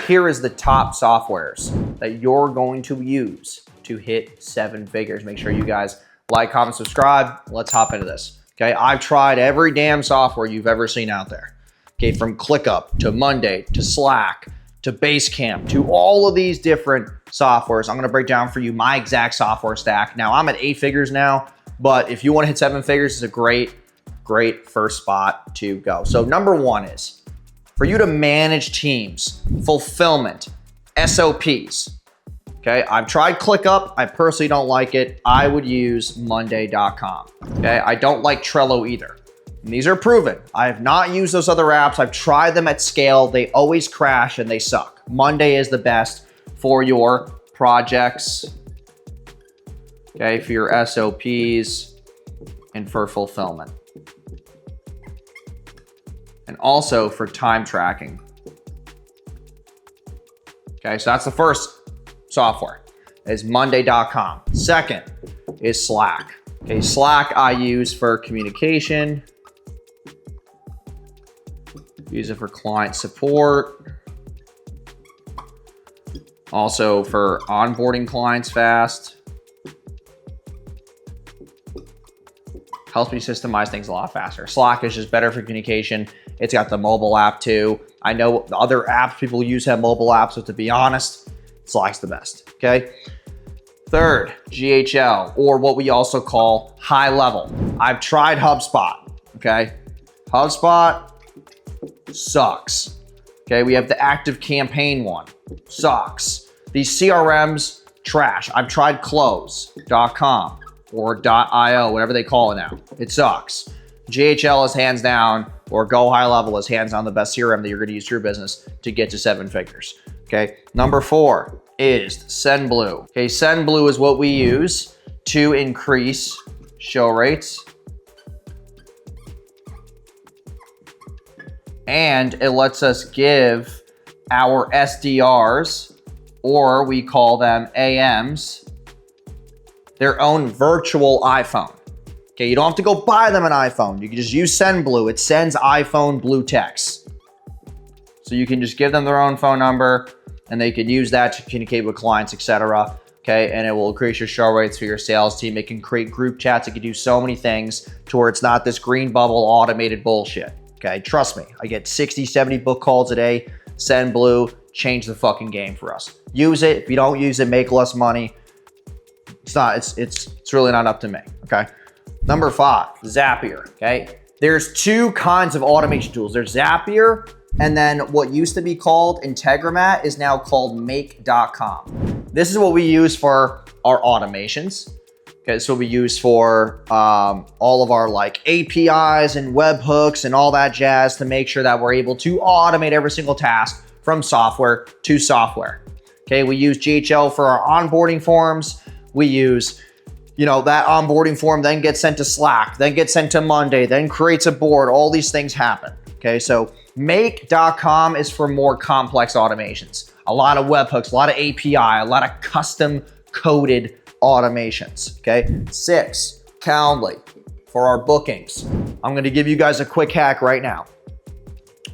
here is the top softwares that you're going to use to hit 7 figures. Make sure you guys like, comment, subscribe. Let's hop into this. Okay, I've tried every damn software you've ever seen out there. Okay, from ClickUp to Monday to Slack to Basecamp to all of these different softwares. I'm gonna break down for you my exact software stack. Now I'm at 8 figures now, but if you wanna hit 7 figures, it's a great first spot to go. So number 1 is for you to manage teams, fulfillment, SOPs. Okay, I've tried ClickUp. I personally don't like it. I would use Monday.com. Okay, I don't like Trello either. And these are proven. I have not used those other apps. I've tried them at scale. They always crash and they suck. Monday is the best for your projects, okay, for your SOPs and for fulfillment. And also for time tracking. Okay, so that's the first software, is Monday.com. Second is Slack. Okay, Slack I use for communication. Use it for client support. Also for onboarding clients fast. Helps me systemize things a lot faster. Slack is just better for communication. It's got the mobile app too. I know the other apps people use have mobile apps, but to be honest, Slack's the best, okay? Third, GHL, or what we also call high level. I've tried HubSpot, okay? HubSpot sucks, okay? We have the Active Campaign one, sucks. These CRMs, trash. I've tried Close.com or .io, whatever they call it now. It sucks. GHL is hands down, or Go High Level is hands down the best CRM that you're gonna use for your business to get to 7 figures, okay? Number 4 is SendBlue. Okay, SendBlue is what we use to increase show rates. And it lets us give our SDRs, or we call them AMs, their own virtual iPhone. Okay, you don't have to go buy them an iPhone. You can just use SendBlue. It sends iPhone blue text. So you can just give them their own phone number and they can use that to communicate with clients, etc. Okay, and it will increase your show rates for your sales team. It can create group chats. It can do so many things to where it's not this green bubble automated bullshit. Okay, trust me. I get 60, 70 book calls a day. SendBlue changed the fucking game for us. Use it. If you don't use it, make less money. It's really not up to me. Okay. Number 5, Zapier. Okay. There's 2 kinds of automation tools. There's Zapier, and then what used to be called Integromat is now called Make.com. This is what we use for our automations. Okay, so we use for all of our like APIs and webhooks and all that jazz to make sure that we're able to automate every single task from software to software. Okay, we use GHL for our onboarding forms. We use, that onboarding form then gets sent to Slack, then gets sent to Monday, then creates a board. All these things happen. Okay, so Make.com is for more complex automations. A lot of webhooks, a lot of API, a lot of custom coded automations. Okay, 6, Calendly for our bookings. I'm going to give you guys a quick hack right now.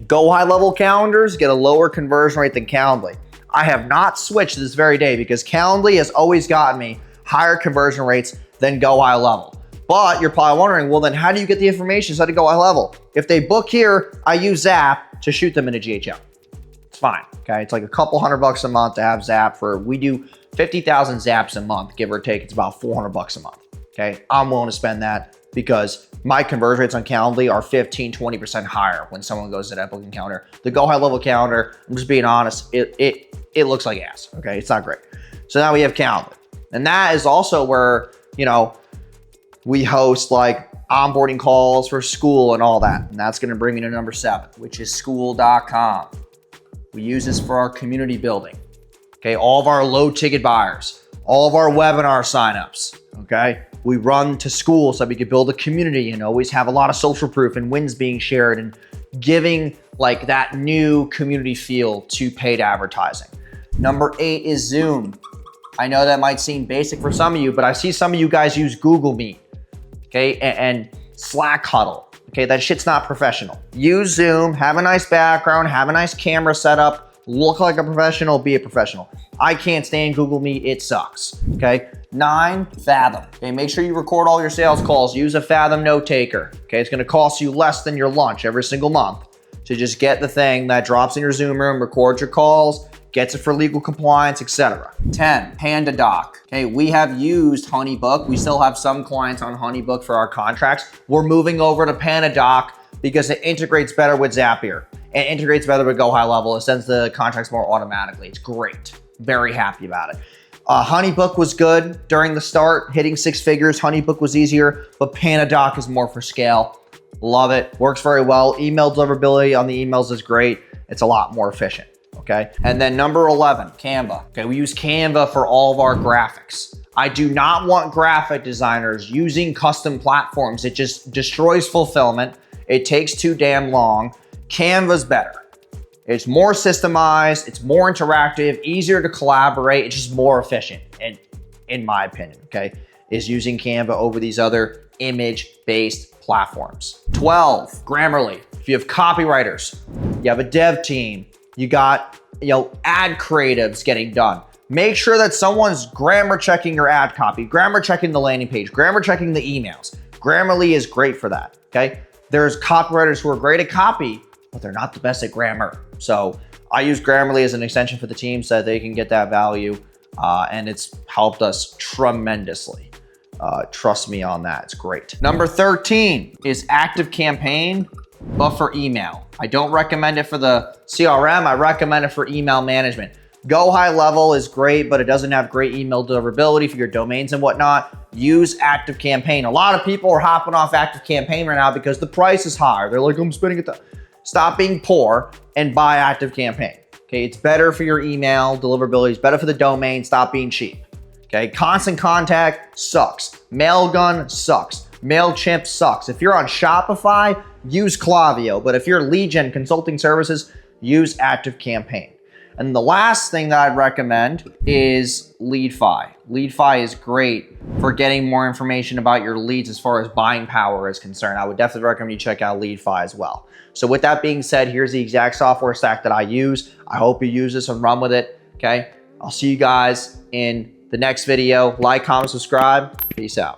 Go High Level calendars get a lower conversion rate than Calendly. I have not switched this very day because Calendly has always gotten me higher conversion rates than Go High Level. But you're probably wondering, well, then how do you get the information so to Go High Level? If they book here, I use Zap to shoot them into GHL. It's fine. Okay, it's like a couple $100 a month to have Zap we do 50,000 zaps a month, give or take. It's about $400 a month. Okay, I'm willing to spend that because my conversion rates on Calendly are 15, 20% higher when someone goes to that booking calendar. The Go High Level calendar, I'm just being honest, it looks like ass. Okay, it's not great. So now we have Calendly, and that is also where we host like onboarding calls for school and all that, and that's going to bring me to number 7, which is School.com. We use this for our community building. Okay, all of our low ticket buyers, all of our webinar signups. Okay, we run to school so we can build a community and always have a lot of social proof and wins being shared and giving like that new community feel to paid advertising. Number 8 is Zoom. I know that might seem basic for some of you, but I see some of you guys use Google Meet, okay, and Slack Huddle. Okay, that shit's not professional. Use Zoom, have a nice background, have a nice camera setup, Look like a professional, be a professional. I can't stand Google Meet, it sucks, okay? 9, Fathom. Okay, make sure you record all your sales calls. Use a Fathom note taker, okay? It's gonna cost you less than your lunch every single month. So just get the thing that drops in your Zoom room, records your calls, gets it for legal compliance, etc. 10, PandaDoc. Okay, we have used HoneyBook. We still have some clients on HoneyBook for our contracts. We're moving over to PandaDoc because it integrates better with Zapier. It integrates better with Go High Level. It sends the contracts more automatically. It's great. Very happy about it. HoneyBook was good during the start, hitting 6 figures. HoneyBook was easier, but PandaDoc is more for scale. Love it. Works very well. Email deliverability on the emails is great. It's a lot more efficient. Okay. And then number 11, Canva. Okay. We use Canva for all of our graphics. I do not want graphic designers using custom platforms. It just destroys fulfillment. It takes too damn long. Canva's better. It's more systemized. It's more interactive, easier to collaborate. It's just more efficient. And in my opinion, okay, is using Canva over these other image-based platforms. 12, Grammarly. If you have copywriters, you have a dev team, you got, ad creatives getting done. Make sure that someone's grammar checking your ad copy, grammar checking the landing page, grammar checking the emails. Grammarly is great for that, okay? There's copywriters who are great at copy, but they're not the best at grammar. So I use Grammarly as an extension for the team so that they can get that value, and it's helped us tremendously. Trust me on that, it's great. Number 13 is ActiveCampaign, but for email. I don't recommend it for the CRM, I recommend it for email management. Go High Level is great, but it doesn't have great email deliverability for your domains and whatnot. Use ActiveCampaign. A lot of people are hopping off ActiveCampaign right now because the price is higher. They're like, I'm spending it. Stop being poor and buy ActiveCampaign. Okay, it's better for your email deliverability. It's better for the domain. Stop being cheap. Okay, Constant Contact sucks. Mailgun sucks. MailChimp sucks. If you're on Shopify, use Klaviyo. But if you're lead gen consulting services, use ActiveCampaign. And the last thing that I'd recommend is Leadfi. Leadfi is great for getting more information about your leads as far as buying power is concerned. I would definitely recommend you check out Leadfi as well. So with that being said, here's the exact software stack that I use. I hope you use this and run with it, okay? I'll see you guys in the next video. Like, comment, subscribe. Peace out.